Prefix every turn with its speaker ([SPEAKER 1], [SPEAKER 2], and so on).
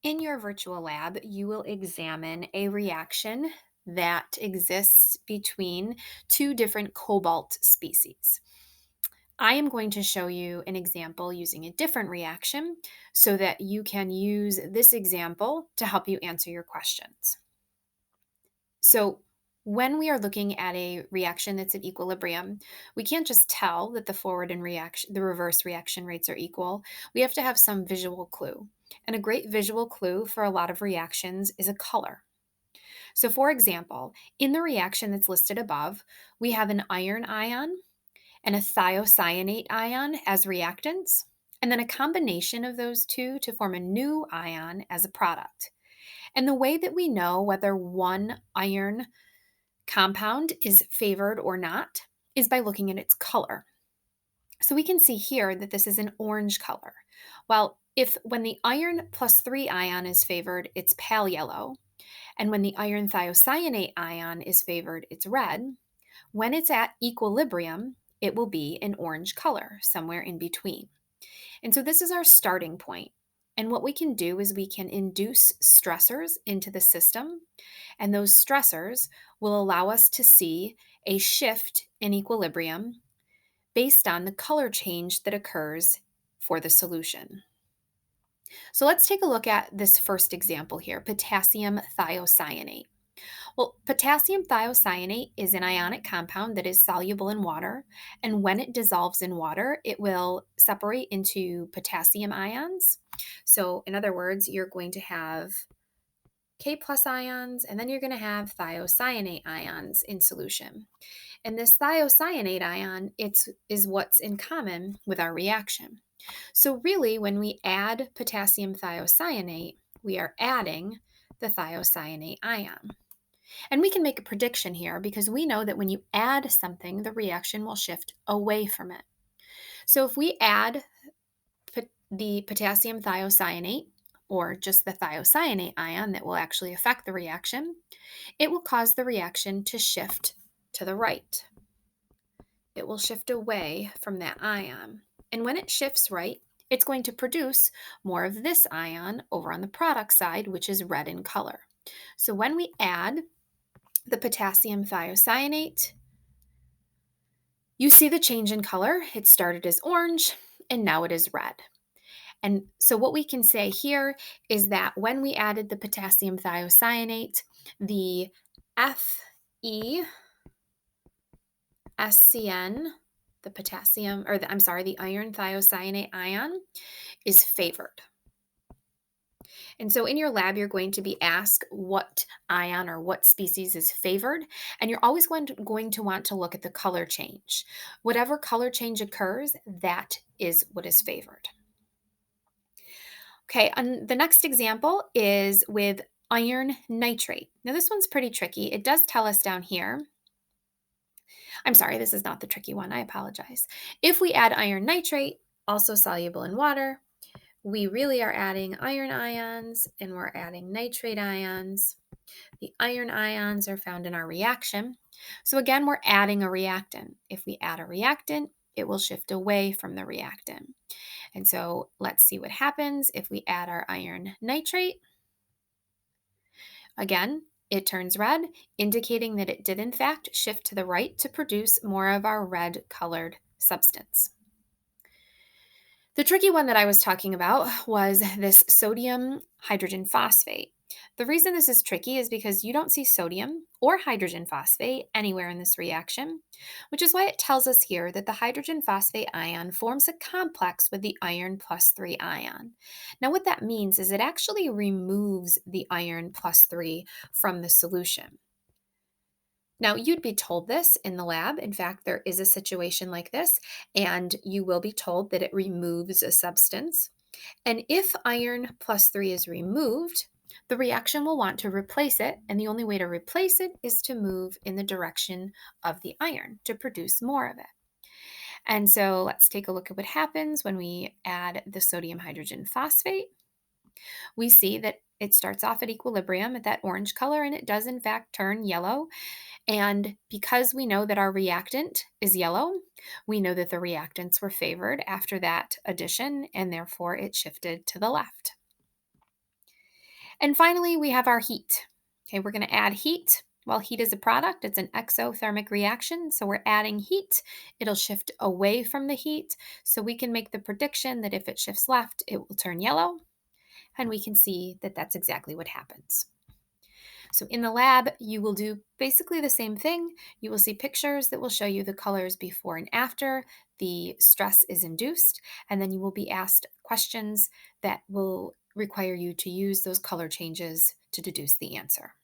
[SPEAKER 1] In your virtual lab, you will examine a reaction that exists between two different cobalt species. I am going to show you an example using a different reaction so that you can use this example to help you answer your questions. So, when we are looking at a reaction that's at equilibrium, we can't just tell that the reverse reaction rates are equal. We have to have some visual clue. And a great visual clue for a lot of reactions is a color. So, for example, in the reaction that's listed above, we have an iron ion and a thiocyanate ion as reactants, and then a combination of those two to form a new ion as a product. And the way that we know whether one iron compound is favored or not is by looking at its color. So we can see here that this is an orange color. Well, if when the iron plus 3 ion is favored, it's pale yellow, and when the iron thiocyanate ion is favored, it's red, when it's at equilibrium, it will be an orange color, somewhere in between. And so this is our starting point. And what we can do is we can induce stressors into the system, and those stressors will allow us to see a shift in equilibrium based on the color change that occurs for the solution. So let's take a look at this first example here, potassium thiocyanate. Well, potassium thiocyanate is an ionic compound that is soluble in water, and when it dissolves in water, it will separate into potassium ions. So, in other words, you're going to have K plus ions, and then you're going to have thiocyanate ions in solution. And this thiocyanate ion is what's in common with our reaction. So, really, when we add potassium thiocyanate, we are adding the thiocyanate ion. And we can make a prediction here because we know that when you add something, the reaction will shift away from it. So if we add the potassium thiocyanate, or just the thiocyanate ion that will actually affect the reaction, it will cause the reaction to shift to the right. It will shift away from that ion. And when it shifts right, it's going to produce more of this ion over on the product side, which is red in color. So when we add the potassium thiocyanate, you see the change in color. It started as orange and now it is red. And so what we can say here is that when we added the potassium thiocyanate, the FeSCN, the iron thiocyanate ion is favored. And so in your lab, you're going to be asked what ion or what species is favored, and you're always going to want to look at the color change. Whatever color change occurs, that is what is favored. Okay, and the next example is with iron nitrate. Now this one's pretty tricky. It does tell us down here. I'm sorry, this is not the tricky one. I apologize. If we add iron nitrate, also soluble in water, we really are adding iron ions and we're adding nitrate ions. The iron ions are found in our reaction. So again, we're adding a reactant. If we add a reactant, it will shift away from the reactant. And so let's see what happens if we add our iron nitrate. Again, it turns red, indicating that it did in fact shift to the right to produce more of our red colored substance. The tricky one that I was talking about was this sodium hydrogen phosphate. The reason this is tricky is because you don't see sodium or hydrogen phosphate anywhere in this reaction, which is why it tells us here that the hydrogen phosphate ion forms a complex with the iron plus 3 ion. Now, what that means is it actually removes the iron plus 3 from the solution. Now, you'd be told this in the lab. In fact, there is a situation like this, and you will be told that it removes a substance. And if iron plus 3 is removed, the reaction will want to replace it, and the only way to replace it is to move in the direction of the iron to produce more of it. And so let's take a look at what happens when we add the sodium hydrogen phosphate. We see that it starts off at equilibrium at that orange color, and it does in fact turn yellow. And because we know that our reactant is yellow, we know that the reactants were favored after that addition, and therefore it shifted to the left. And finally, we have our heat. Okay, we're going to add heat. While heat is a product, it's an exothermic reaction. So we're adding heat. It'll shift away from the heat. So we can make the prediction that if it shifts left, it will turn yellow. And we can see that that's exactly what happens. So in the lab, you will do basically the same thing. You will see pictures that will show you the colors before and after the stress is induced, and then you will be asked questions that will require you to use those color changes to deduce the answer.